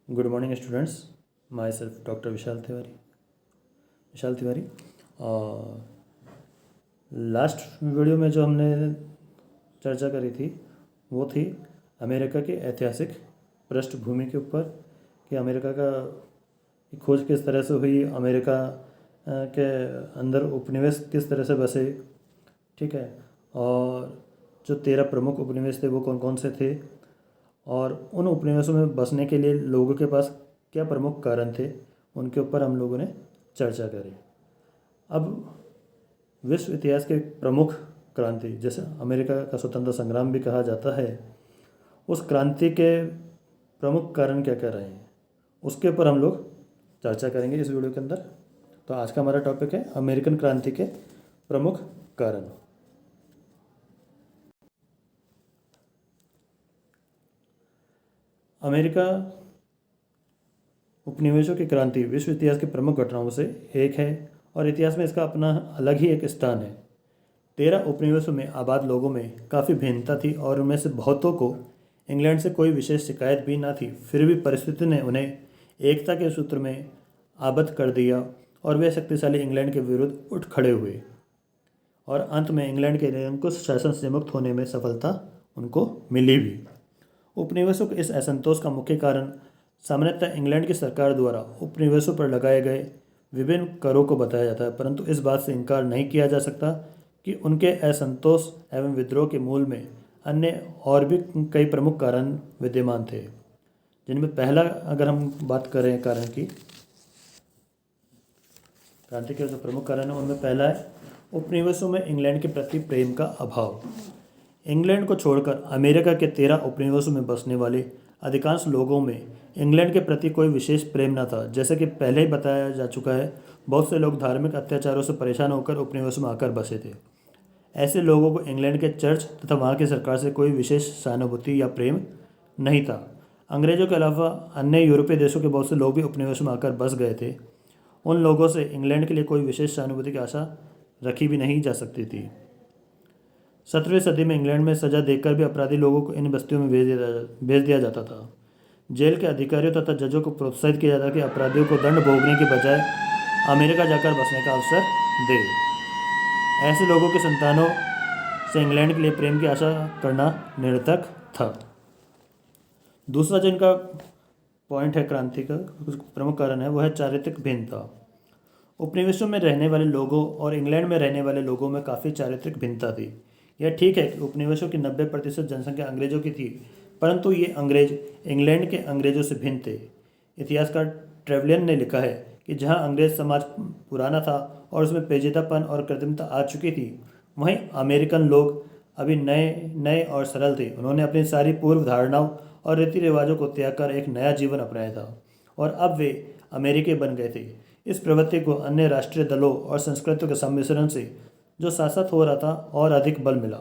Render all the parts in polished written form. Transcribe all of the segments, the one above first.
Good morning students. My self doctor Vishal Tiwari. Last video में जो हमने चर्चा करी थी वो थी अमेरिका की ऐतिहासिक पृष्ठभूमि के ऊपर कि अमेरिका का खोज किस तरह से हुई, अमेरिका के अंदर उपनिवेश किस तरह से बसे, ठीक है। और जो 13 प्रमुख उपनिवेश थे वो कौन कौन से थे और उन उपनिवेशों में बसने के लिए लोगों के पास क्या प्रमुख कारण थे, उनके ऊपर हम लोगों ने चर्चा करी। अब विश्व इतिहास के प्रमुख क्रांति, जैसे अमेरिका का स्वतंत्रता संग्राम भी कहा जाता है, उस क्रांति के प्रमुख कारण क्या क्या रहे हैं उसके ऊपर हम लोग चर्चा करेंगे इस वीडियो के अंदर। तो आज का हमारा टॉपिक है अमेरिकन क्रांति के प्रमुख कारण। अमेरिका उपनिवेशों की क्रांति विश्व इतिहास की प्रमुख घटनाओं से एक है और इतिहास में इसका अपना अलग ही एक स्थान है। 13 उपनिवेशों में आबाद लोगों में काफ़ी भिन्नता थी और उनमें से बहुतों को इंग्लैंड से कोई विशेष शिकायत भी ना थी। फिर भी परिस्थिति ने उन्हें एकता के सूत्र में आबद्ध कर दिया और वे शक्तिशाली इंग्लैंड के विरुद्ध उठ खड़े हुए और अंत में इंग्लैंड के निरंकुश शासन से मुक्त होने में सफलता उनको मिली भी। उपनिवेशों के इस असंतोष का मुख्य कारण सामान्यतः इंग्लैंड की सरकार द्वारा उपनिवेशों पर लगाए गए विभिन्न करों को बताया जाता है, परंतु इस बात से इनकार नहीं किया जा सकता कि उनके असंतोष एवं विद्रोह के मूल में अन्य और भी कई प्रमुख कारण विद्यमान थे, जिनमें पहला अगर हम बात करें कारण की, क्रांति के जो प्रमुख कारण है उनमें पहला है उपनिवेशों में इंग्लैंड के प्रति प्रेम का अभाव। इंग्लैंड को छोड़कर अमेरिका के 13 उपनिवेशों में बसने वाले अधिकांश लोगों में इंग्लैंड के प्रति कोई विशेष प्रेम न था। जैसे कि पहले ही बताया जा चुका है, बहुत से लोग धार्मिक अत्याचारों से परेशान होकर उपनिवेशों में आकर बसे थे। ऐसे लोगों को इंग्लैंड के चर्च तथा वहाँ की सरकार से कोई विशेष सहानुभूति या प्रेम नहीं था। अंग्रेजों के अलावा अन्य यूरोपीय देशों के बहुत से लोग भी उपनिवेशों में आकर बस गए थे। उन लोगों से इंग्लैंड के लिए कोई विशेष सहानुभूति की आशा रखी भी नहीं जा सकती थी। 17वीं सदी में इंग्लैंड में सजा देकर भी अपराधी लोगों को इन बस्तियों में भेज दिया जाता था। जेल के अधिकारियों तथा जजों को प्रोत्साहित किया जाता कि अपराधियों को दंड भोगने के बजाय अमेरिका जाकर बसने का अवसर दे। ऐसे लोगों के संतानों से इंग्लैंड के लिए प्रेम की आशा करना निरर्थक था। दूसरा जिनका पॉइंट है क्रांति का प्रमुख कारण है वो है चारित्रिक भिन्नता। उपनिवेशों में रहने वाले लोगों और इंग्लैंड में रहने वाले लोगों में काफ़ी चारित्रिक भिन्नता थी। यह ठीक है कि उपनिवेशों की 90% जनसंख्या अंग्रेजों की थी, परंतु ये अंग्रेज इंग्लैंड के अंग्रेजों से भिन्न थे। इतिहासकार ट्रेवलियन ने लिखा है कि जहाँ अंग्रेज समाज पुराना था और उसमें पेचीदापन और कृत्रिमता आ चुकी थी, वहीं अमेरिकन लोग अभी नए नए और सरल थे। उन्होंने अपनी सारी पूर्व धारणाओं और रीति रिवाजों को त्याग कर एक नया जीवन अपनाया था और अब वे अमेरिकी बन गए थे। इस प्रवृत्ति को अन्य राष्ट्रीय दलों और संस्कृतियों के सम्मिश्रण से जो शासक हो रहा था और अधिक बल मिला।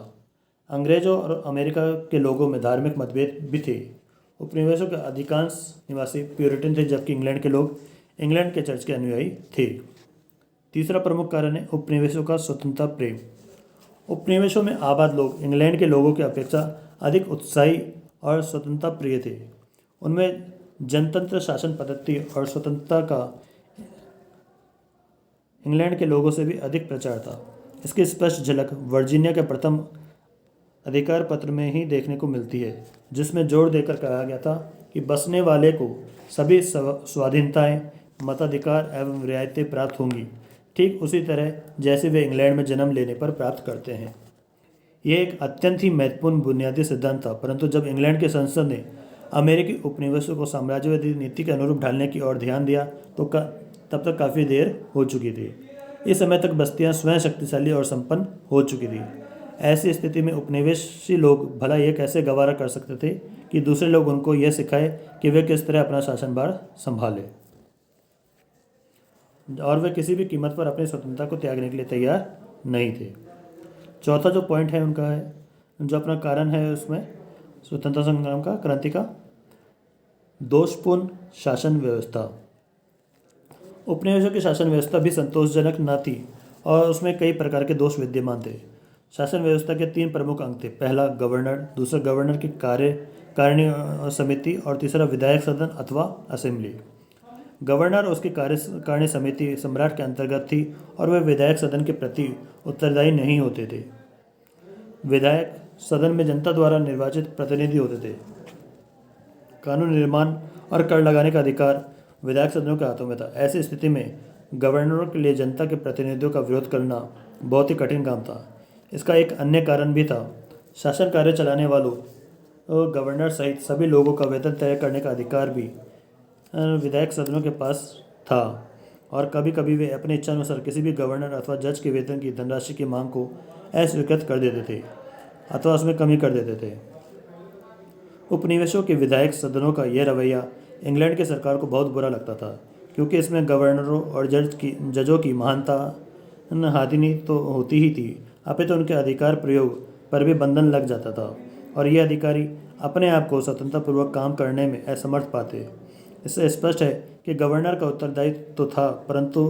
अंग्रेजों और अमेरिका के लोगों में धार्मिक मतभेद भी थे। उपनिवेशों के अधिकांश निवासी प्यूरिटन थे, जबकि इंग्लैंड के लोग इंग्लैंड के चर्च के अनुयायी थे। तीसरा प्रमुख कारण है उपनिवेशों का स्वतंत्रता प्रेम। उपनिवेशों में आबाद लोग इंग्लैंड के लोगों की अपेक्षा अधिक उत्साही और स्वतंत्रता प्रिय थे। उनमें जनतंत्र शासन पद्धति और स्वतंत्रता का इंग्लैंड के लोगों से भी अधिक प्रचार था। इसकी स्पष्ट झलक वर्जीनिया के प्रथम अधिकार पत्र में ही देखने को मिलती है, जिसमें जोर देकर कहा गया था कि बसने वाले को सभी स्वाधीनताएं, मताधिकार एवं रियायतें प्राप्त होंगी, ठीक उसी तरह जैसे वे इंग्लैंड में जन्म लेने पर प्राप्त करते हैं। यह एक अत्यंत ही महत्वपूर्ण बुनियादी सिद्धांत था, परंतु जब इंग्लैंड के संसद ने अमेरिकी उपनिवेशों को साम्राज्यवादी नीति के अनुरूप ढालने की ओर ध्यान दिया तो तब तक काफ़ी देर हो चुकी थी। इस समय तक बस्तियां स्वयं शक्तिशाली और संपन्न हो चुकी थी। ऐसी स्थिति में उपनिवेशी लोग भला यह कैसे गवारा कर सकते थे कि दूसरे लोग उनको यह सिखाए कि वे किस तरह अपना शासनभार संभाले, और वे किसी भी कीमत पर अपनी स्वतंत्रता को त्यागने के लिए तैयार नहीं थे। चौथा जो पॉइंट है उनका है, जो अपना कारण है उसमें स्वतंत्रता संग्राम का, क्रांति का, दोषपूर्ण शासन व्यवस्था। उपनिवेशों की शासन व्यवस्था भी संतोषजनक न थी और उसमें कई प्रकार के दोष विद्यमान थे। शासन व्यवस्था के 3 प्रमुख अंग थे। पहला गवर्नर, दूसरा गवर्नर के कार्यकारिणी समिति और तीसरा विधायक सदन अथवा असेंबली। गवर्नर और उसकी कार्यकारिणी समिति सम्राट के अंतर्गत थी और वे विधायक सदन के प्रति उत्तरदायी नहीं होते थे। विधायक सदन में जनता द्वारा निर्वाचित प्रतिनिधि होते थे। कानून निर्माण और कर लगाने का अधिकार विधायक सदनों के हाथों में था। ऐसी स्थिति में गवर्नरों के लिए जनता के प्रतिनिधियों का विरोध करना बहुत ही कठिन काम था। इसका एक अन्य कारण भी था। शासन कार्य चलाने वालों गवर्नर सहित सभी लोगों का वेतन तय करने का अधिकार भी विधायक सदनों के पास था और कभी कभी वे अपने इच्छानुसार किसी भी गवर्नर अथवा जज के वेतन की धनराशि की मांग को अस्वीकृत कर देते थे अथवा उसमें कमी कर देते थे। उपनिवेशों के विधायक सदनों का यह रवैया इंग्लैंड की सरकार को बहुत बुरा लगता था, क्योंकि इसमें गवर्नरों और जजों की महानता हादिनी तो होती ही थी, अपितु उनके अधिकार प्रयोग पर भी बंधन लग जाता था और ये अधिकारी अपने आप को स्वतंत्रतापूर्वक काम करने में असमर्थ पाते। इससे स्पष्ट है कि गवर्नर का उत्तरदायित्व तो था, परंतु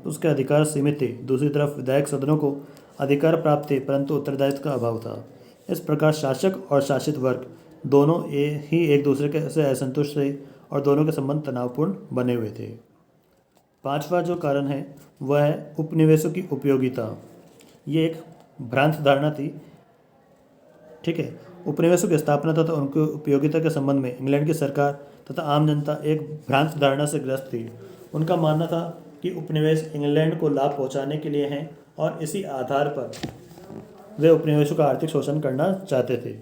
उसके अधिकार सीमित थे। दूसरी तरफ विधायक सदनों को अधिकार प्राप्त थे, परंतु उत्तरदायित्व का अभाव था। इस प्रकार शासक और शासित वर्ग दोनों ही एक दूसरे से असंतुष्ट थे और दोनों के संबंध तनावपूर्ण बने हुए थे। पांचवा जो कारण है वह है उपनिवेशों की उपयोगिता। ये एक भ्रांत धारणा थी, ठीक है। उपनिवेशों की स्थापना तथा उनकी उपयोगिता के संबंध में इंग्लैंड की सरकार तथा आम जनता एक भ्रांत धारणा से ग्रस्त थी। उनका मानना था कि उपनिवेश इंग्लैंड को लाभ पहुंचाने के लिए हैं और इसी आधार पर वे उपनिवेशों का आर्थिक शोषण करना चाहते थे।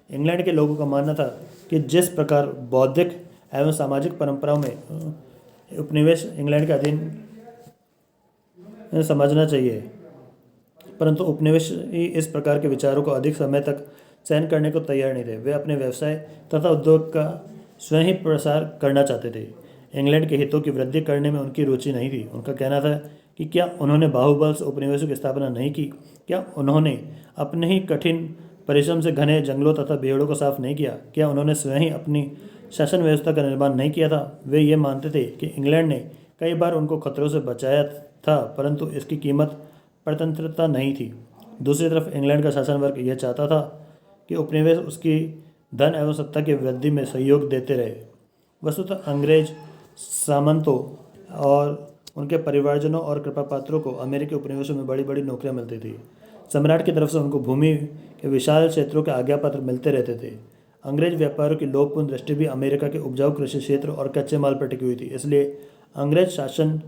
इंग्लैंड के लोगों का मानना था कि जिस प्रकार बौद्धिक एवं सामाजिक परंपराओं में उपनिवेश इंग्लैंड के अधीन समझना चाहिए, परंतु उपनिवेश ही इस प्रकार के विचारों को अधिक समय तक सहन करने को तैयार नहीं थे। वे अपने व्यवसाय तथा उद्योग का स्वयं ही प्रसार करना चाहते थे। इंग्लैंड के हितों की वृद्धि करने में उनकी रुचि नहीं थी। उनका कहना था कि क्या उन्होंने बाहुबल से उपनिवेशों की स्थापना नहीं की, क्या उन्होंने अपने ही कठिन परिश्रम से घने जंगलों तथा बेड़ों को साफ नहीं किया, क्या उन्होंने स्वयं ही अपनी शासन व्यवस्था का निर्माण नहीं किया था। वे ये मानते थे कि इंग्लैंड ने कई बार उनको खतरों से बचाया था, परंतु इसकी कीमत परतंत्रता नहीं थी। दूसरी तरफ इंग्लैंड का शासन वर्ग यह चाहता था कि उपनिवेश उसकी धन एवं सत्ता की वृद्धि में सहयोग देते रहे। वस्तुतः अंग्रेज सामंतों और उनके परिवारजनों और कृपापात्रों को अमेरिकी उपनिवेशों में बड़ी बड़ी नौकरियां मिलती थी। सम्राट की तरफ से उनको भूमि के विशाल क्षेत्रों के आज्ञापत्र मिलते रहते थे। अंग्रेज व्यापारियों की लोभपूर्ण दृष्टि भी अमेरिका के उपजाऊ कृषि क्षेत्र और कच्चे माल पर टिकी हुई थी। इसलिए अंग्रेज शासन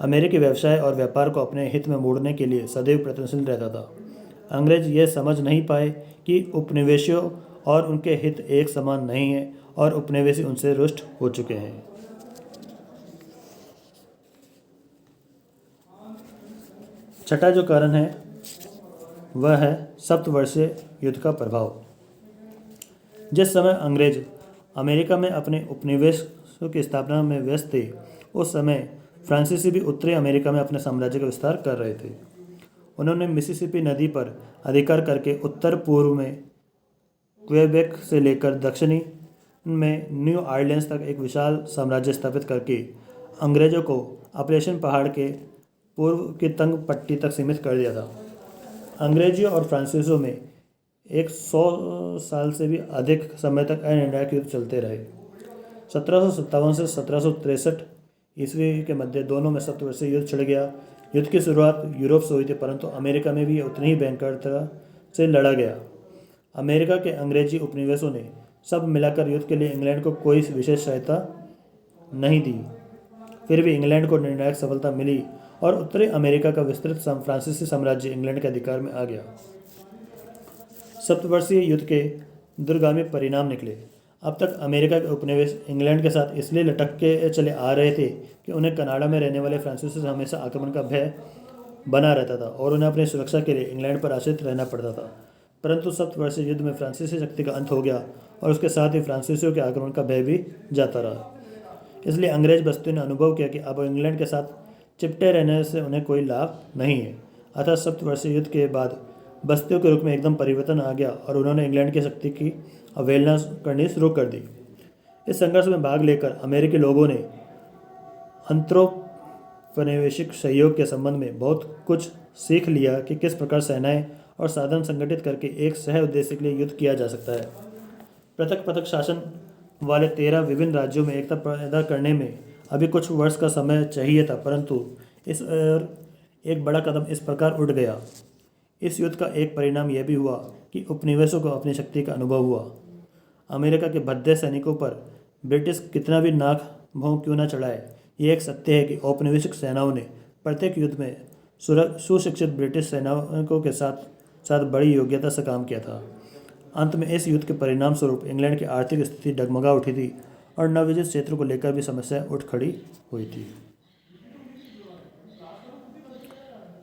अमेरिकी व्यवसाय और व्यापार को अपने हित में मोड़ने के लिए सदैव प्रयत्नशील रहता था। अंग्रेज ये समझ नहीं पाए कि उपनिवेशियों और उनके हित एक समान नहीं है और उपनिवेशी उनसे रुष्ट हो चुके हैं। छठा जो कारण है वह है सप्तवर्षीय युद्ध का प्रभाव। जिस समय अंग्रेज अमेरिका में अपने उपनिवेशों की स्थापना में व्यस्त थे, उस समय फ्रांसीसी भी उत्तरी अमेरिका में अपने साम्राज्य का विस्तार कर रहे थे। उन्होंने मिसिसिपी नदी पर अधिकार करके उत्तर पूर्व में क्वेबेक से लेकर दक्षिणी में न्यू ऑरलियंस तक एक विशाल साम्राज्य स्थापित करके अंग्रेजों को ऑपरेशन पहाड़ के पूर्व की तंग पट्टी तक सीमित कर दिया था। अंग्रेजियों और फ्रांसीसियों में 100 साल से भी अधिक समय तक अनिर्णायक युद्ध चलते रहे। 1757 से 1763 ईस्वी के मध्य दोनों में सप्तवर्षीय युद्ध छिड़ गया। युद्ध की शुरुआत यूरोप से हुई थी, परंतु अमेरिका में भी उतनी ही भयंकरता से लड़ा गया। अमेरिका के अंग्रेजी उपनिवेशों ने सब मिलाकर युद्ध के लिए इंग्लैंड को कोई विशेष सहायता नहीं दी। फिर भी इंग्लैंड को निर्णायक सफलता मिली और उत्तरी अमेरिका का विस्तृत फ्रांसीसी साम्राज्य इंग्लैंड के अधिकार में आ गया। सप्तवर्षीय युद्ध के दूरगामी परिणाम निकले। अब तक अमेरिका के उपनिवेश इंग्लैंड के साथ इसलिए लटक के चले आ रहे थे कि उन्हें कनाडा में रहने वाले फ्रांसीसी से हमेशा आक्रमण का भय बना रहता था और उन्हें अपनी सुरक्षा के लिए इंग्लैंड पर आश्रित रहना पड़ता था। परंतु सप्तवर्षीय युद्ध में फ्रांसीसी शक्ति का अंत हो गया और उसके साथ ही फ्रांसीसियों के आक्रमण का भय भी जाता रहा। इसलिए अंग्रेज बस्तियों ने अनुभव किया कि अब इंग्लैंड के साथ चिपटे रहने से उन्हें कोई लाभ नहीं है। अतः सप्तवर्षीय युद्ध के बाद बस्तियों के रुख में एकदम परिवर्तन आ गया और उन्होंने इंग्लैंड की शक्ति की अवहेलना करनी शुरू कर दी। इस संघर्ष में भाग लेकर अमेरिकी लोगों ने अंतरोपनिवेशिक सहयोग के संबंध में बहुत कुछ सीख लिया कि किस प्रकार सेनाएं और साधन संगठित करके एक सह उद्देश्य के लिए युद्ध किया जा सकता है। पृथक पृथक शासन वाले 13 विभिन्न राज्यों में एकता पैदा करने में अभी कुछ वर्ष का समय चाहिए था, परंतु इस ओर एक बड़ा कदम इस प्रकार उठ गया। इस युद्ध का एक परिणाम यह भी हुआ कि उपनिवेशों को अपनी शक्ति का अनुभव हुआ। अमेरिका के भद्दे सैनिकों पर ब्रिटिश कितना भी नाक भौं क्यों न चढ़ाए, ये एक सत्य है कि औपनिवेशिक सेनाओं ने प्रत्येक युद्ध में सुशिक्षित ब्रिटिश सैनिकों के साथ साथ बड़ी योग्यता से काम किया था। अंत में इस युद्ध के परिणाम स्वरूप इंग्लैंड की आर्थिक स्थिति डगमगा उठी थी और नवविजित क्षेत्र को लेकर भी समस्या उठ खड़ी हुई थी।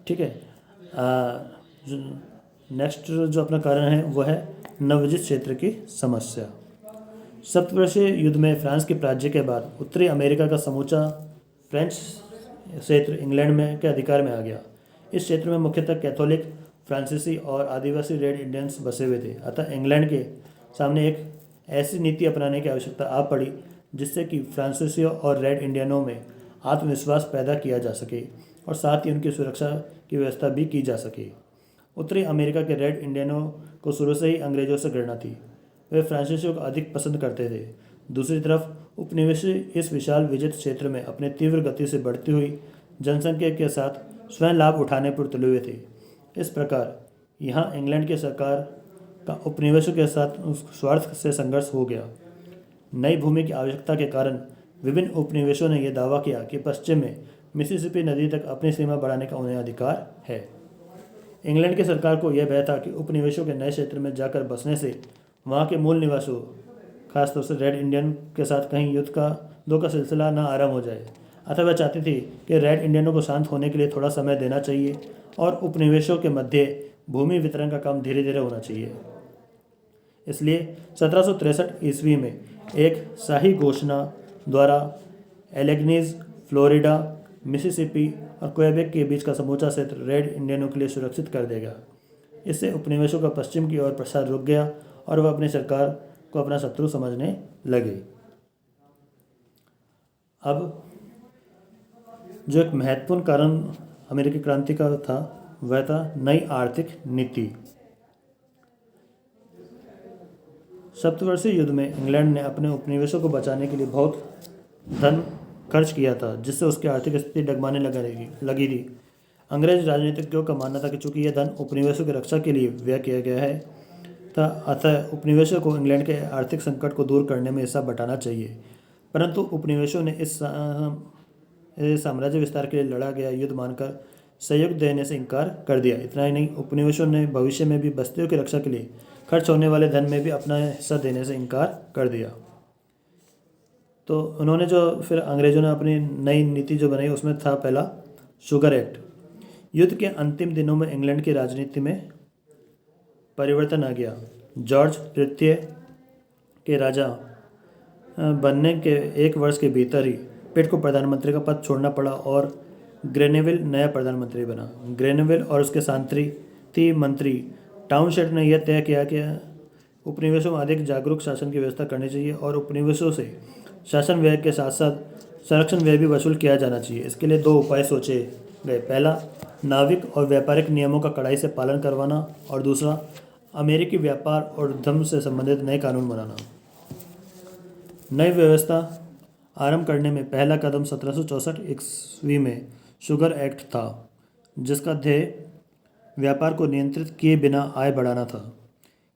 ठीक है, नेक्स्ट जो अपना कारण है वो है नवविजित क्षेत्र की समस्या। सप्तवर्षीय युद्ध में फ्रांस के पराजय के बाद उत्तरी अमेरिका का समूचा फ्रेंच क्षेत्र इंग्लैंड में के अधिकार में आ गया। इस क्षेत्र में मुख्यतः कैथोलिक, फ्रांसीसी और आदिवासी रेड इंडियंस बसे हुए थे। अतः इंग्लैंड के सामने एक ऐसी नीति अपनाने की आवश्यकता आ पड़ी जिससे कि फ्रांसीसियों और रेड इंडियनों में आत्मविश्वास पैदा किया जा सके और साथ ही उनकी सुरक्षा की व्यवस्था भी की जा सके। उत्तरी अमेरिका के रेड इंडियनों को शुरू से ही अंग्रेजों से घृणा थी। वे फ्रांसीसियों को अधिक पसंद करते थे। दूसरी तरफ उपनिवेशी इस विशाल विजित क्षेत्र में अपने तीव्र गति से बढ़ती हुई जनसंख्या के साथ स्वयं लाभ उठाने पर तुले हुए थे। इस प्रकार यहाँ इंग्लैंड की सरकार का उपनिवेशों के साथ स्वार्थ से संघर्ष हो गया। नई भूमि की आवश्यकता के कारण विभिन्न उपनिवेशों ने यह दावा किया कि पश्चिम में मिसिसिपी नदी तक अपनी सीमा बढ़ाने का उन्हें अधिकार है। इंग्लैंड की सरकार को यह भय था कि उपनिवेशों के नए क्षेत्र में जाकर बसने से वहाँ के मूल निवासियों, खासतौर से रेड इंडियन के साथ कहीं युद्ध का सिलसिला न आरंभ हो जाए। अतः वह चाहती थी कि रेड इंडियनों को शांत होने के लिए थोड़ा समय देना चाहिए और उपनिवेशों के मध्य भूमि वितरण का काम धीरे धीरे होना चाहिए। इसलिए 1763 ईस्वी में एक शाही घोषणा द्वारा एलेग्नीज, फ्लोरिडा, मिसिसिपी और क्वेबेक के बीच का समूचा क्षेत्र रेड इंडियनों के लिए सुरक्षित कर देगा। इससे उपनिवेशों का पश्चिम की ओर प्रसार रुक गया और वह अपनी सरकार को अपना शत्रु समझने लगे। अब जो एक महत्वपूर्ण कारण अमेरिकी क्रांति का था वह था नई आर्थिक नीति। सप्तवर्षीय युद्ध में इंग्लैंड ने अपने उपनिवेशों को बचाने के लिए बहुत धन खर्च किया था, जिससे उसकी आर्थिक स्थिति डगमगाने लगी थी। अंग्रेज राजनीतिज्ञों का मानना था कि चूंकि यह धन उपनिवेशों की रक्षा के लिए व्यय किया गया है, अतः उपनिवेशों को इंग्लैंड के आर्थिक संकट को दूर करने में हिस्सा बटाना चाहिए। परंतु उपनिवेशों ने इस साम्राज्य विस्तार के लिए लड़ा गया युद्ध मानकर सहयोग देने से इनकार कर दिया। इतना ही नहीं, उपनिवेशों ने भविष्य में भी बस्तियों की रक्षा के लिए खर्च होने वाले धन में भी अपना हिस्सा देने से इनकार कर दिया। तो उन्होंने जो फिर अंग्रेजों ने अपनी नई नीति जो बनाई उसमें था पहला शुगर एक्ट। युद्ध के अंतिम दिनों में इंग्लैंड की राजनीति में परिवर्तन आ गया। जॉर्ज तृतीय के राजा बनने के एक वर्ष के भीतर ही पिट को प्रधानमंत्री का पद छोड़ना पड़ा और ग्रेनेविल नया प्रधानमंत्री बना। ग्रेनेविल और उसके शांति मंत्री टाउनशेंड ने यह तय किया कि उपनिवेशों में अधिक जागरूक शासन की व्यवस्था करनी चाहिए और उपनिवेशों से शासन व्यय के साथ साथ संरक्षण व्यय भी वसूल किया जाना चाहिए। इसके लिए 2 उपाय सोचे गए। पहला, नाविक और व्यापारिक नियमों का कड़ाई से पालन करवाना और दूसरा, अमेरिकी व्यापार और उद्यम से संबंधित नए कानून बनाना। नई व्यवस्था आरंभ करने में पहला कदम 1764 ईस्वी में शुगर एक्ट था, जिसका ध्येय व्यापार को नियंत्रित किए बिना आय बढ़ाना था।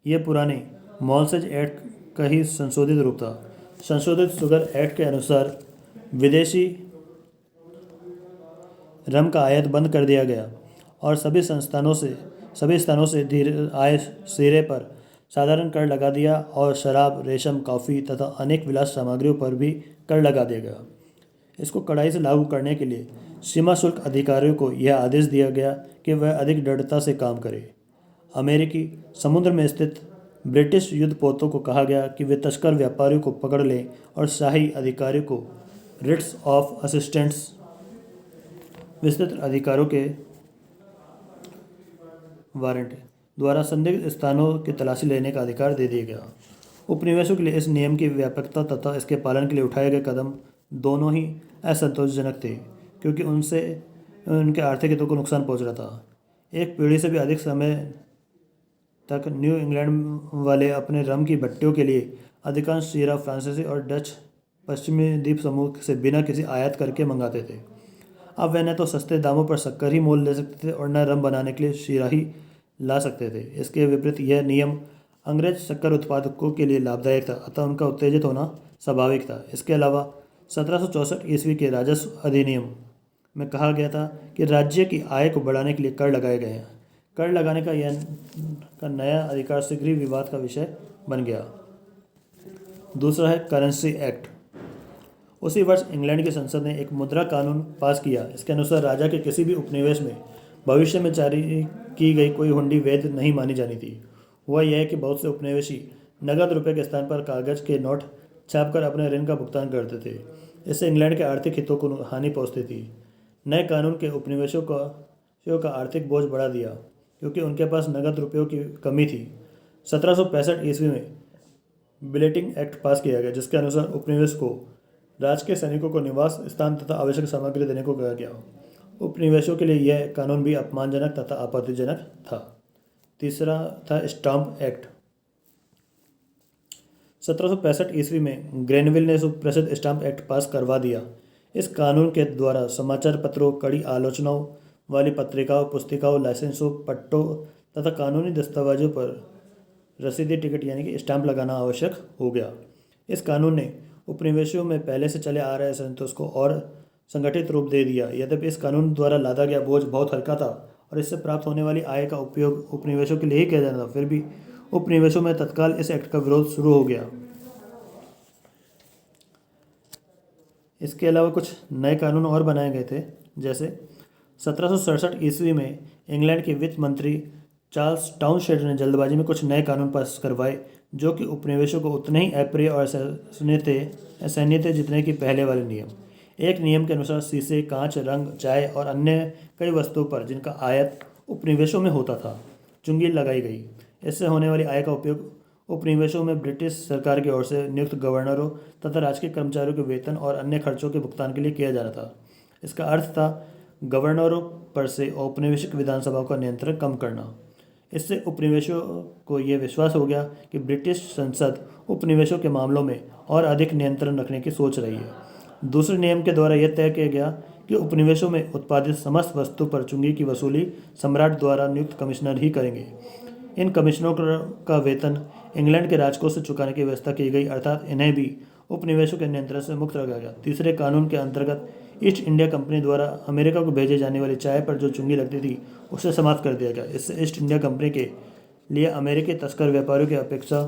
यह पुराने मॉलसेज एक्ट का ही संशोधित रूप था। संशोधित शुगर एक्ट के अनुसार विदेशी रम का आयात बंद कर दिया गया और सभी स्थानों से धीरे आय सिरे पर साधारण कर लगा दिया और शराब, रेशम, कॉफ़ी तथा अनेक विलास सामग्रियों पर भी कर लगा दिया गया। इसको कड़ाई से लागू करने के लिए सीमा शुल्क अधिकारियों को यह आदेश दिया गया कि वह अधिक दृढ़ता से काम करें। अमेरिकी समुद्र में स्थित ब्रिटिश युद्धपोतों को कहा गया कि वे तस्कर व्यापारियों को पकड़ लें और शाही अधिकारियों को रिट्स ऑफ असिस्टेंस विस्तृत अधिकारों के वारंट द्वारा संदिग्ध स्थानों की तलाशी लेने का अधिकार दे दिया गया। उपनिवेशों के लिए इस नियम की व्यापकता तथा इसके पालन के लिए उठाए गए कदम दोनों ही असंतोषजनक थे, क्योंकि उनसे उनके आर्थिक हितों को नुकसान पहुंच रहा था। एक पीढ़ी से भी अधिक समय तक न्यू इंग्लैंड वाले अपने रम की भट्टियों के लिए अधिकांश शीरा फ्रांसीसी और डच पश्चिमी द्वीप समूह से बिना किसी आयात करके मंगाते थे। अब वे न तो सस्ते दामों पर शक्कर ही मोल ले सकते थे और न रम बनाने के लिए शीरा ही ला सकते थे। इसके विपरीत यह नियम अंग्रेज शक्कर उत्पादकों के लिए लाभदायक था, अतः उनका उत्तेजित होना स्वाभाविक था। इसके अलावा 1764 ईस्वी के राजस्व अधिनियम में कहा गया था कि राज्य की आय को बढ़ाने के लिए कर लगाए गए हैं। कर लगाने का नया अधिकार शीघ्र ही विवाद का विषय बन गया। दूसरा है करेंसी एक्ट। उसी वर्ष इंग्लैंड की संसद ने एक मुद्रा कानून पास किया। इसके अनुसार राजा के किसी भी उपनिवेश में भविष्य में जारी की गई कोई हुंडी वैध नहीं मानी जानी थी। हुआ यह कि बहुत से उपनिवेशी नगद रुपये के स्थान पर कागज के नोट छापकर अपने ऋण का भुगतान करते थे। इससे इंग्लैंड के आर्थिक हितों को हानि पहुंचती थी। नए कानून के उपनिवेशों का आर्थिक बोझ बढ़ा दिया क्योंकि उनके पास नगद रुपयों की कमी थी। 1765 ईस्वी में बिलेटिंग एक्ट पास किया गया, जिसके अनुसार उपनिवेश को राज के सैनिकों को निवास स्थान तथा आवश्यक सामग्री देने को कहा गया। उपनिवेशों के लिए यह कानून भी अपमानजनक तथा आपत्तिजनक था। तीसरा था स्टाम्प एक्ट। 1765 ईस्वी में ग्रेनविल ने सुप्रसिद्ध स्टाम्प एक्ट पास करवा दिया। इस कानून के द्वारा समाचार पत्रों, कड़ी आलोचनाओं वाली पत्रिकाओं, पुस्तिकाओं, लाइसेंसों, पट्टों तथा कानूनी दस्तावेजों पर रसीदी टिकट यानी कि स्टाम्प लगाना आवश्यक हो गया। इस कानून ने उपनिवेशों में पहले से चले आ रहे असंतोष को और संगठित रूप दे दिया। यद्यपि इस कानून द्वारा लादा गया बोझ बहुत हल्का था और इससे प्राप्त होने वाली आय का उपयोग उपनिवेशों के लिए ही किया जाता था, फिर भी उपनिवेशों में तत्काल इस एक्ट का विरोध शुरू हो गया। इसके अलावा कुछ नए कानून और बनाए गए थे, जैसे 1767 ईस्वी में इंग्लैंड के वित्त मंत्री चार्ल्स टाउनशेंड ने जल्दबाजी में कुछ नए कानून पास करवाए जो कि उपनिवेशों को उतने ही अप्रिय और असहनीय थे जितने कि पहले वाले नियम। एक नियम के अनुसार शीशे, कांच, रंग, चाय और अन्य कई वस्तुओं पर जिनका आयात उपनिवेशों में होता था, चुंगी लगाई गई। इससे होने वाली आय का उपयोग उपनिवेशों में ब्रिटिश सरकार की ओर से नियुक्त गवर्नरों तथा राजकीय कर्मचारियों के वेतन और अन्य खर्चों के भुगतान के लिए किया जाना था। इसका अर्थ था गवर्नरों पर से औपनिवेशिक विधानसभाओं का नियंत्रण कम करना। इससे उपनिवेशों को यह विश्वास हो गया कि ब्रिटिश संसद उपनिवेशों के मामलों में और अधिक नियंत्रण रखने की सोच रही है। दूसरे नियम के द्वारा यह तय किया गया कि उपनिवेशों में उत्पादित समस्त वस्तु पर चुंगी की वसूली सम्राट द्वारा नियुक्त कमिश्नर ही करेंगे। इन कमिश्नरों का वेतन इंग्लैंड के राजकोष से चुकाने की व्यवस्था की गई, अर्थात इन्हें भी उपनिवेशों के नियंत्रण से मुक्त रखा गया। तीसरे कानून के अंतर्गत ईस्ट इंडिया कंपनी द्वारा अमेरिका को भेजे जाने वाली चाय पर जो चुंगी लगती थी उसे समाप्त कर दिया गया। इससे ईस्ट इंडिया कंपनी के लिए अमेरिकी तस्कर व्यापारियों की अपेक्षा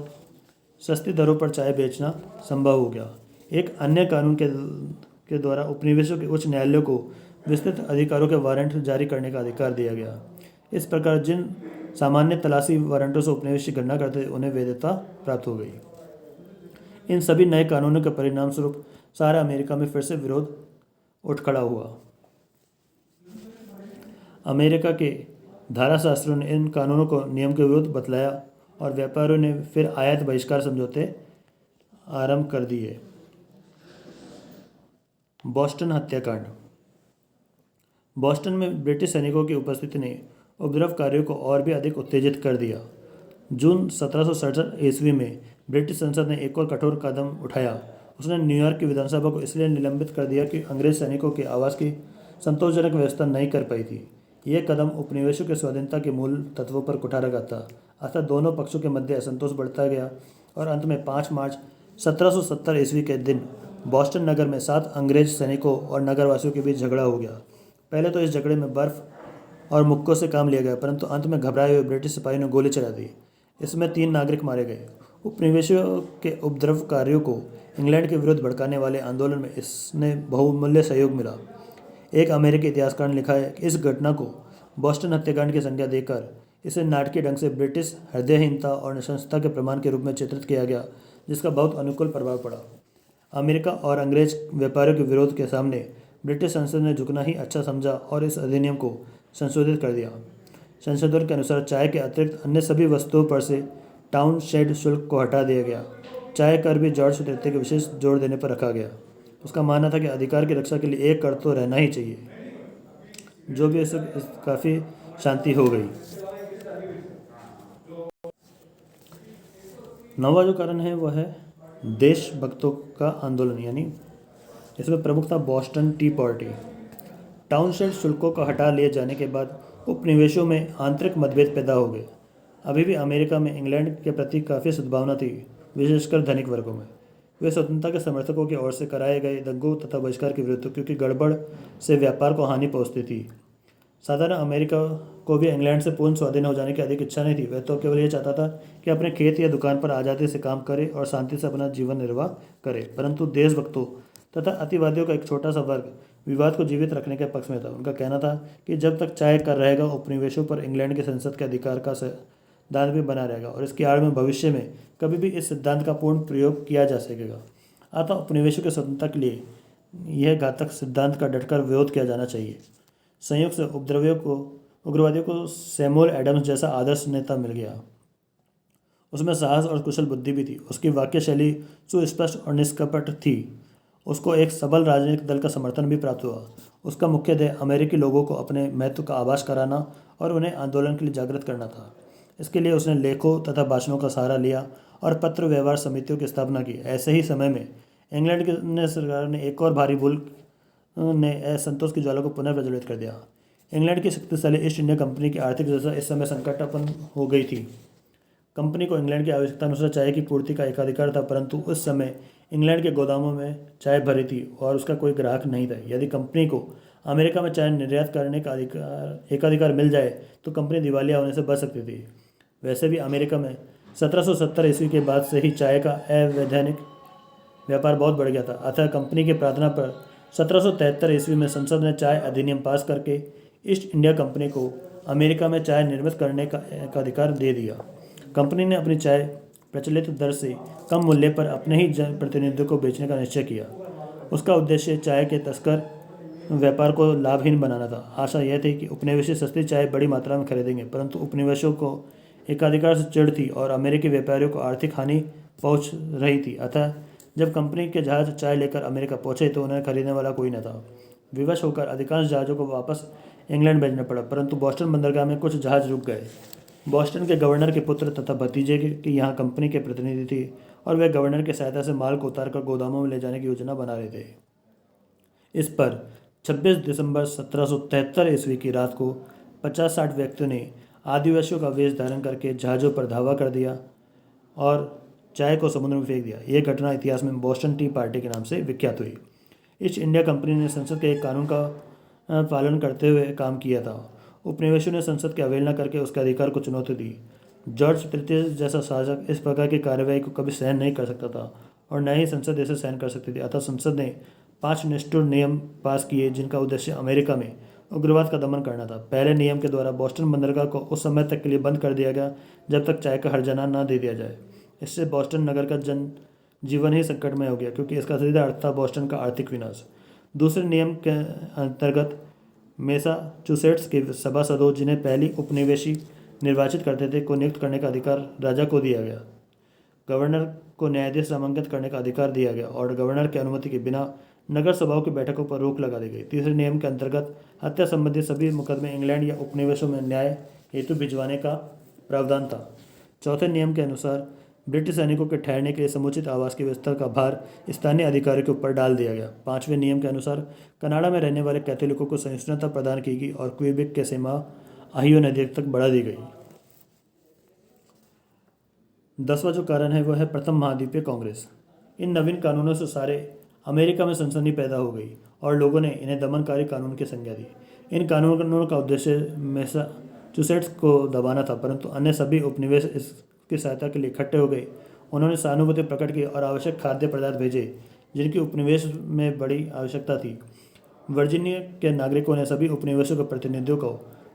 सस्ती दरों पर चाय बेचना संभव हो गया। एक अन्य कानून के द्वारा उपनिवेशों के उच्च न्यायालयों को विस्तृत अधिकारों के वारंट जारी करने का अधिकार दिया गया। इस प्रकार जिन सामान्य तलाशी वारंटों से उपनिवेश की गणना करते थे उन्हें वैधता प्राप्त हो गई। इन सभी नए कानूनों के परिणाम स्वरूप सारा अमेरिका में फिर से विरोध उठ खड़ा हुआ। अमेरिका के धाराशास्त्रियों ने इन कानूनों को नियम के विरुद्ध बतलाया और व्यापारियों ने फिर आयात बहिष्कार समझौते आरंभ कर दिए। बॉस्टन हत्याकांड। बॉस्टन में ब्रिटिश सैनिकों की उपस्थिति ने उपद्रवकारियों को और भी अधिक उत्तेजित कर दिया। जून 1767 ईस्वी में ब्रिटिश संसद ने एक और कठोर कदम उठाया। उसने न्यूयॉर्क की विधानसभा को इसलिए निलंबित कर दिया कि अंग्रेज सैनिकों के आवास की संतोषजनक व्यवस्था नहीं कर पाई थी। यह कदम उपनिवेशों के स्वाधीनता के मूल तत्वों पर कुठाराघात था। अतः दोनों पक्षों के मध्य असंतोष बढ़ता गया और अंत में 5 मार्च 1770 ईस्वी के दिन बॉस्टन नगर में 7 अंग्रेज सैनिकों और नगरवासियों के बीच झगड़ा हो गया। पहले तो इस झगड़े में बर्फ और मुक्कों से काम लिया गया, परंतु अंत में घबराए हुए ब्रिटिश सिपाहियों ने गोली चला दी। इसमें 3 नागरिक मारे गए। उपनिवेशों के उपद्रवकारियों को इंग्लैंड के विरुद्ध भड़काने वाले आंदोलन में इसने बहुमूल्य सहयोग मिला। एक अमेरिकी इतिहासकार ने लिखा है कि इस घटना को बॉस्टन हत्याकांड की संज्ञा देकर इसे नाटकीय ढंग से ब्रिटिश हृदयहीनता और नृशंसता के प्रमाण के रूप में चित्रित किया गया, जिसका बहुत अनुकूल प्रभाव पड़ा। अमेरिका और अंग्रेज व्यापारियों के विरोध के सामने ब्रिटिश संसद ने झुकना ही अच्छा समझा और इस अधिनियम को संशोधित कर दिया। संशोधन के अनुसार चाय के अतिरिक्त अन्य सभी वस्तुओं पर से टाउन शेड शुल्क को हटा दिया गया। चाय कर भी जॉर्ज तृतीय के विशेष जोर देने पर रखा गया। उसका मानना था कि अधिकार की रक्षा के लिए एक कर तो रहना ही चाहिए। जो भी इससे काफ़ी शांति हो गई। नौवां जो कारण है वह है देशभक्तों का आंदोलन, यानी इसमें प्रमुख था बॉस्टन टी पार्टी। टाउनशेड शुल्कों का हटा लिए जाने के बाद उपनिवेशों में आंतरिक मतभेद पैदा हो गए। अभी भी अमेरिका में इंग्लैंड के प्रति काफ़ी सद्भावना थी, विशेषकर धनिक वर्गों में। वे स्वतंत्रता के समर्थकों की ओर से कराए गए दंगों तथा बहिष्कार के विरुद्ध, क्योंकि गड़बड़ से व्यापार को हानि पहुंचती थी। साधारण अमेरिका को भी इंग्लैंड से पूर्ण स्वाधीन हो जाने की अधिक इच्छा नहीं थी। वह तो केवल ये चाहता था कि अपने खेत या दुकान पर आज़ादी से काम करे और शांति से अपना जीवन निर्वाह करे। परंतु देशभक्तों तथा अतिवादियों का एक छोटा सा वर्ग विवाद को जीवित रखने के पक्ष में था। उनका कहना था कि जब तक चाय कर रहेगा, उपनिवेशों पर इंग्लैंड की संसद के अधिकार का सिद्धांत भी बना रहेगा और इसकी आड़ में भविष्य में कभी भी इस सिद्धांत का पूर्ण प्रयोग किया जा सकेगा। अतः उपनिवेशों की स्वतंत्रता के लिए यह घातक सिद्धांत का डटकर विरोध किया जाना चाहिए। संयोग से उग्रवादियों को सैमुअल एडम्स जैसा आदर्श नेता मिल गया। उसमें साहस और कुशल बुद्धि भी थी। उसकी वाक्य शैली सुस्पष्ट और निष्कपट थी। उसको एक सबल राजनीतिक दल का समर्थन भी प्राप्त हुआ। उसका मुख्य ध्येय अमेरिकी लोगों को अपने महत्व का आभास कराना और उन्हें आंदोलन के लिए जागृत करना था। इसके लिए उसने लेखों तथा भाषणों का सहारा लिया और पत्र व्यवहार समितियों की स्थापना की। ऐसे ही समय में इंग्लैंड की सरकार ने एक और भारी भूल ने असंतोष की ज्वाला को पुनः प्रज्वलित कर दिया। इंग्लैंड की शक्तिशाली ईस्ट इंडिया कंपनी की आर्थिक दशा इस समय संकटापन्न हो गई थी। कंपनी को इंग्लैंड की आवश्यकता अनुसार चाय की पूर्ति का एकाधिकार था, परंतु उस समय इंग्लैंड के गोदामों में चाय भरी थी और उसका कोई ग्राहक नहीं था। यदि कंपनी को अमेरिका में चाय निर्यात करने का एकाधिकार मिल जाए तो कंपनी दिवालिया होने से बच सकती थी। वैसे भी अमेरिका में 1770 ईस्वी के बाद से ही चाय का अवैधानिक व्यापार बहुत बढ़ गया था। अतः कंपनी की प्रार्थना पर 1773 ईस्वी में संसद ने चाय अधिनियम पास करके ईस्ट इंडिया कंपनी को अमेरिका में चाय निर्मित करने का अधिकार दे दिया। कंपनी ने अपनी चाय प्रचलित दर से कम मूल्य पर अपने ही जनप्रतिनिधियों को बेचने का निश्चय किया। उसका उद्देश्य चाय के तस्कर व्यापार को लाभहीन बनाना था। आशा यह थी कि उपनिवेशी सस्ती चाय बड़ी मात्रा में खरीदेंगे, परंतु उपनिवेशों को एकाधिकार से चिढ़ थी और अमेरिकी व्यापारियों को आर्थिक हानि पहुंच रही थी। अतः जब कंपनी के जहाज चाय लेकर अमेरिका पहुंचे तो उन्हें खरीदने वाला कोई न था। विवश होकर अधिकांश जहाज़ों को वापस इंग्लैंड भेजना पड़ा, परंतु बॉस्टन बंदरगाह में कुछ जहाज़ रुक गए। बॉस्टन के गवर्नर के पुत्र तथा भतीजे की यहाँ कंपनी के प्रतिनिधि थे और वे गवर्नर की सहायता से माल को उतारकर गोदामों में ले जाने की योजना बना रहे थे। इस पर 26 दिसंबर 1773 ईस्वी की रात को 50-60 व्यक्तियों ने आदिवासियों का वेश धारण करके जहाज़ों पर धावा कर दिया और चाय को समुद्र में फेंक दिया। यह घटना इतिहास में बॉस्टन टी पार्टी के नाम से विख्यात हुई। ईस्ट इंडिया कंपनी ने संसद के एक कानून का पालन करते हुए काम किया था। उपनिवेशों ने संसद की अवहेलना करके उसके अधिकार को चुनौती दी। जॉर्ज तृतीय जैसा शासक इस प्रकार की कार्रवाई को कभी सहन नहीं कर सकता था और न ही संसद इसे सहन कर सकती थी। अतः संसद ने 5 निष्ठुर नियम पास किए जिनका उद्देश्य अमेरिका में उग्रवाद का दमन करना था। पहले नियम के द्वारा बॉस्टन बंदरगाह को उस समय तक के लिए बंद कर दिया गया जब तक चाय का हर्जाना न दे दिया जाए। इससे बॉस्टन नगर का जीवन ही संकटमय हो गया, क्योंकि इसका सीधा अर्थ था बॉस्टन का आर्थिक विनाश। दूसरे नियम के अंतर्गत मैसाचुसेट्स के सभासदों, जिन्हें पहली उपनिवेशी निर्वाचित करते थे, को नियुक्त करने का अधिकार राजा को दिया गया। गवर्नर को न्यायाधीश नामांकित करने का अधिकार दिया गया और गवर्नर की अनुमति के बिना नगर सभाओं की बैठकों पर रोक लगा दी गई। तीसरे नियम के अंतर्गत हत्या संबंधी सभी मुकदमे इंग्लैंड या उपनिवेशों में न्याय हेतु भिजवाने का प्रावधान था। चौथे नियम के अनुसार ब्रिटिश सैनिकों के ठहरने के लिए समुचित आवास की व्यवस्था का भार स्थानीय अधिकारियों के ऊपर डाल दिया गया। पांचवें नियम के अनुसार कनाडा में रहने वाले कैथोलिकों को सहिष्णुता प्रदान की गई और क्वेबेक की सीमा ओहियो नदी तक बढ़ा दी गई। 10वां जो कारण है वह है प्रथम महाद्वीपीय कांग्रेस। इन नवीन कानूनों से सारे अमेरिका में सनसनी पैदा हो गई और लोगों ने इन्हें दमनकारी कानून की संज्ञा दी। इन कानूनों का उद्देश्य मैसाचुसेट्स को दबाना था, परंतु अन्य सभी उपनिवेश इसकी सहायता के लिए इकट्ठे हो गए। उन्होंने सहानुभूति प्रकट की और आवश्यक खाद्य पदार्थ भेजे जिनकी उपनिवेश में बड़ी आवश्यकता थी। वर्जीनिया के नागरिकों ने सभी उपनिवेशों के प्रतिनिधियों को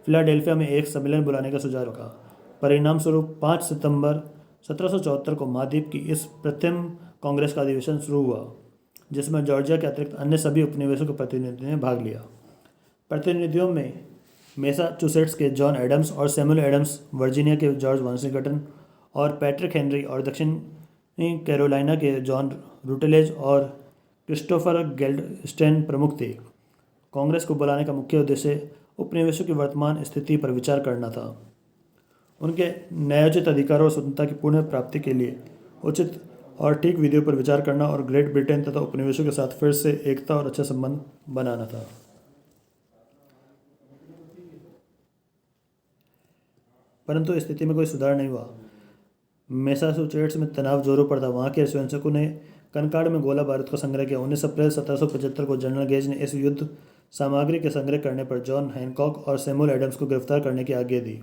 फिलाडेल्फिया में एक सम्मेलन बुलाने का सुझाव रखा। परिणाम स्वरूप 5 सितंबर 1774 को महाद्वीप की इस प्रथम कांग्रेस का अधिवेशन शुरू हुआ, जिसमें जॉर्जिया के अतिरिक्त अन्य सभी उपनिवेशों के प्रतिनिधियों ने भाग लिया। प्रतिनिधियों में मैसाचुसेट्स के जॉन एडम्स और सैमुअल एडम्स, वर्जीनिया के जॉर्ज वाशिंगटन और पैट्रिक हेनरी और दक्षिण कैरोलिना के जॉन रूटलेज और क्रिस्टोफर गेल्डस्टेन प्रमुख थे। कांग्रेस को बुलाने का मुख्य उद्देश्य उपनिवेशों की वर्तमान स्थिति पर विचार करना था। उनके न्यायोचित अधिकारों और स्वतंत्रता की पूर्ण प्राप्ति के लिए उचित और ठीक विधियों पर विचार करना और ग्रेट ब्रिटेन तथा उपनिवेशों के साथ फिर से एकता और अच्छा संबंध बनाना था। परंतु इस स्थिति में कोई सुधार नहीं हुआ। मैसाचुसेट्स में तनाव जोरों पर था। वहाँ के स्वयंसेवकों ने कनकार्ड में गोला बारूद का संग्रह किया। 19 अप्रैल 1775 को जनरल गेज ने इस युद्ध सामग्री के संग्रह करने पर जॉन हैनकॉक और सैमुअल एडम्स को गिरफ्तार करने की आज्ञा दी।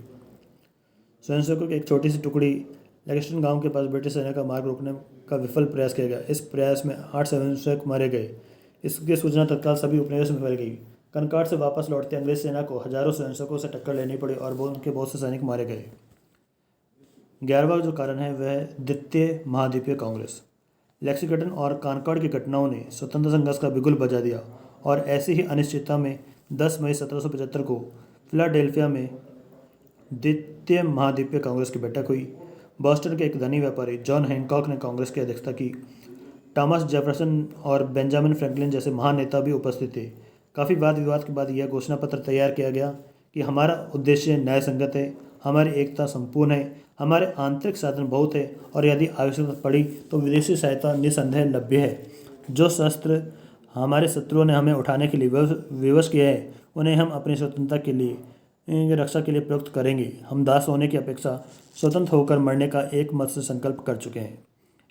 स्वयंसेवकों की एक छोटी सी टुकड़ी लेक्स्टन गांव के पास ब्रिटिश सेना का मार्ग रोकने का विफल प्रयास किया गया। इस प्रयास में 8 स्वयंसेवक मारे गए। इसकी सूचना तत्काल सभी उपनिवेश में फैल गई। कनकार्ड से वापस लौटते अंग्रेज सेना को हजारों स्वयंसेवकों से टक्कर लेनी पड़ी और उनके बहुत से सैनिक मारे गए। 11वां जो कारण है वह है द्वितीय महाद्वीपीय कांग्रेस। लेक्सिंगटन और कनकार्ड की घटनाओं ने स्वतंत्रता संघर्ष का बिगुल बजा दिया और ऐसी ही अनिश्चितता में 10 मई 1775 को फिलाडेल्फिया में द्वितीय महाद्वीपीय कांग्रेस की बैठक हुई। बॉस्टन के एक धनी व्यापारी जॉन हैनकॉक ने कांग्रेस की अध्यक्षता की। थॉमस जेफरसन और बेंजामिन फ्रैंकलिन जैसे महान नेता भी उपस्थित थे। काफ़ी वाद विवाद के बाद यह घोषणा पत्र तैयार किया गया कि हमारा उद्देश्य न्याय संगत है, हमारी एकता संपूर्ण है, हमारे आंतरिक साधन बहुत है और यदि आवश्यकता पड़ी तो विदेशी सहायता निसंदेह लभ्य है। जो शस्त्र हमारे शत्रुओं ने हमें उठाने के लिए विवश किया है उन्हें हम अपनी स्वतंत्रता के लिए रक्षा के लिए प्रयुक्त करेंगे। हम दास होने की अपेक्षा स्वतंत्र होकर मरने का एक मत से संकल्प कर चुके हैं।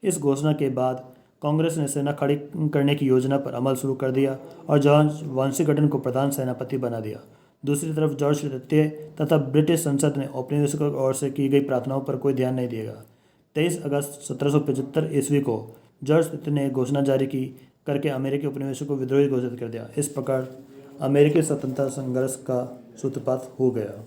इस घोषणा के बाद कांग्रेस ने सेना खड़ी करने की योजना पर अमल शुरू कर दिया और जॉर्ज वाशिंगटन को प्रधान सेनापति बना दिया। दूसरी तरफ जॉर्ज तृतीय तथा ब्रिटिश संसद ने उपनिवेशकों की ओर से की गई प्रार्थनाओं पर कोई ध्यान नहीं दिएगा। 23 अगस्त 1775 ईस्वी को जॉर्ज तृतीय ने एक घोषणा जारी की करके अमेरिकी उपनिवेशों को विद्रोही घोषित कर दिया। इस प्रकार अमेरिकी स्वतंत्रता संघर्ष का सूत्रपात हो गया।